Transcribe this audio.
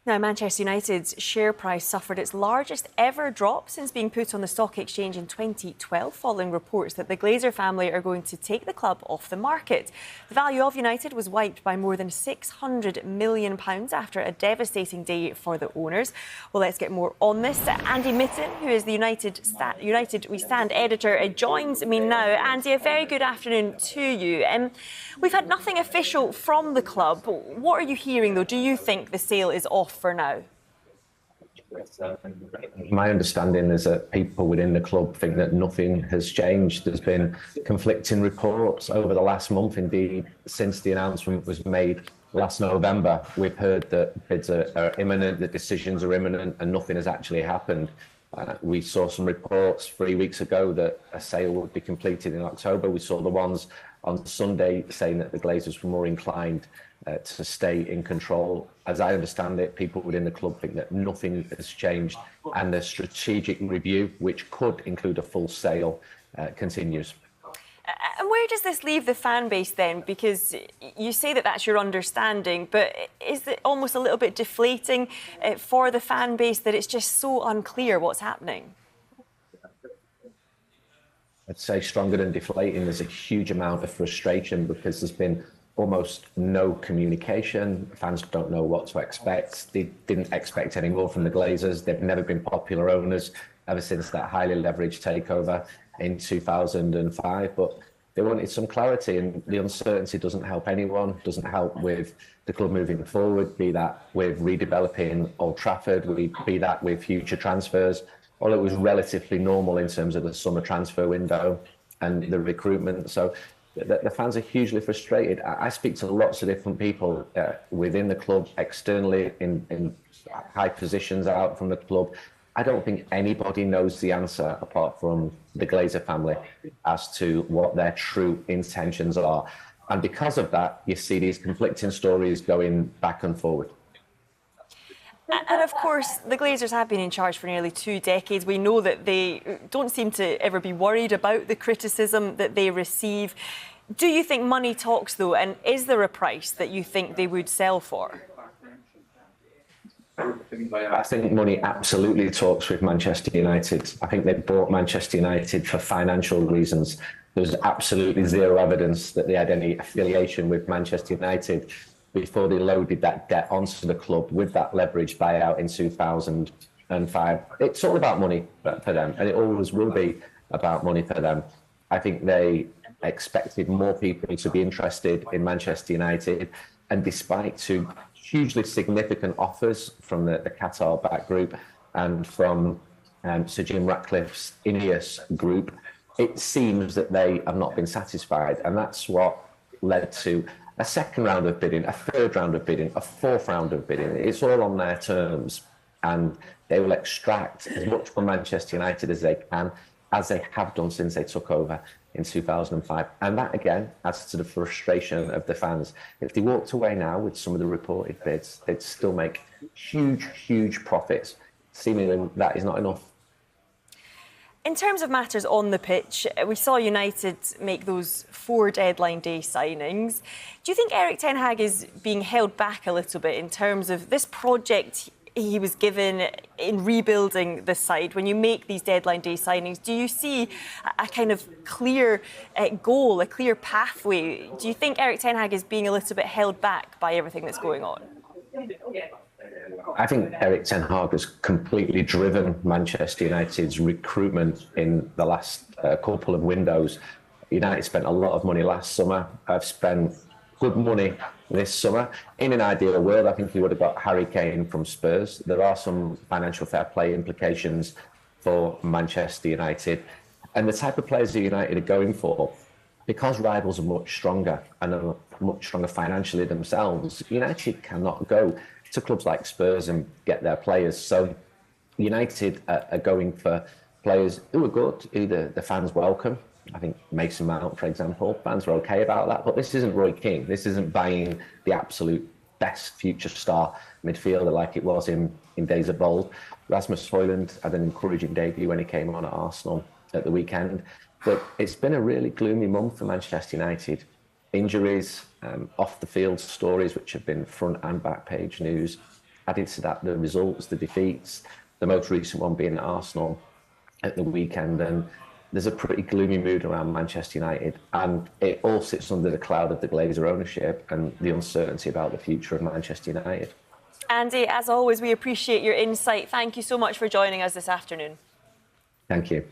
Now, Manchester United's share price suffered its largest ever drop since being put on the stock exchange in 2012, following reports that the Glazer family are going to take the club off the market. The value of United was wiped by more than £600 million after a devastating day for the owners. Well, let's get more on this. Andy Mitten, who is the United We Stand editor, joins me now. Andy, a very good afternoon to you. We've had nothing official from the club. What are you hearing, though? Do you think the sale is off for now? My understanding is that people within the club think that nothing has changed. There's been conflicting reports over the last month. Indeed, since the announcement was made last November, we've heard that bids are imminent, that decisions are imminent, and nothing has actually happened. We saw some reports 3 weeks ago that a sale would be completed in October. We saw the ones on Sunday saying that the Glazers were more inclined to stay in control. As I understand it, people within the club think that nothing has changed, and the strategic review, which could include a full sale, continues. And where does this leave the fan base then? Because you say that that's your understanding, but is it almost a little bit deflating for the fan base that it's just so unclear what's happening? I'd say stronger than deflating. There's a huge amount of frustration because there's been almost no communication. Fans don't know what to expect. They didn't expect any more from the Glazers. They've never been popular owners ever since that highly leveraged takeover in 2005. But they wanted some clarity, and the uncertainty doesn't help anyone, doesn't help with the club moving forward, be that with redeveloping Old Trafford, be that with future transfers. Well, it was relatively normal in terms of the summer transfer window and the recruitment. So the fans are hugely frustrated. I speak to lots of different people within the club, externally, in high positions out from the club. I don't think anybody knows the answer apart from the Glazer family as to what their true intentions are. And because of that, you see these conflicting stories going back and forward. And of course, the Glazers have been in charge for nearly 2 decades. We know that they don't seem to ever be worried about the criticism that they receive. Do you think money talks, though? And is there a price that you think they would sell for? I think money absolutely talks with Manchester United. I think they bought Manchester United for financial reasons. There's absolutely zero evidence that they had any affiliation with Manchester United before they loaded that debt onto the club with that leverage buyout in 2005. It's all about money for them, and it always will be about money for them. I think they expected more people to be interested in Manchester United, and despite two hugely significant offers from the Qatar-backed group and from Sir Jim Ratcliffe's Ineos group, it seems that they have not been satisfied, and that's what led to a second round of bidding, a third round of bidding, a fourth round of bidding. It's all on their terms, and they will extract as much from Manchester United as they can, as they have done since they took over in 2005. And that, again, adds to the frustration of the fans. If they walked away now with some of the reported bids, they'd still make huge, huge profits. Seemingly, that is not enough. In terms of matters on the pitch, we saw United make those 4 deadline day signings. Do you think Erik ten Hag is being held back a little bit in terms of this project he was given in rebuilding the side? When you make these deadline day signings, do you see a kind of clear goal, a clear pathway? Do you think Erik ten Hag is being a little bit held back by everything that's going on? I think Erik ten Hag has completely driven Manchester United's recruitment in the last couple of windows. United spent a lot of money last summer. I've spent good money this summer. In an ideal world, I think he would have got Harry Kane from Spurs. There are some financial fair play implications for Manchester United. And the type of players that United are going for, because rivals are much stronger and are much stronger financially themselves, United cannot go to clubs like Spurs and get their players. So United are going for players who are good, who the fans welcome. I think Mason Mount, for example, fans are okay about that. But this isn't Roy Keane. This isn't buying the absolute best future star midfielder like it was in days of old. Rasmus Højlund had an encouraging debut when he came on at Arsenal at the weekend. But it's been a really gloomy month for Manchester United. Injuries, off the field stories, which have been front and back page news. added to that the results, the defeats, the most recent one being Arsenal at the weekend. And there's a pretty gloomy mood around Manchester United, and it all sits under the cloud of the Glazer ownership and the uncertainty about the future of Manchester United. Andy, as always, we appreciate your insight. Thank you so much for joining us this afternoon. Thank you.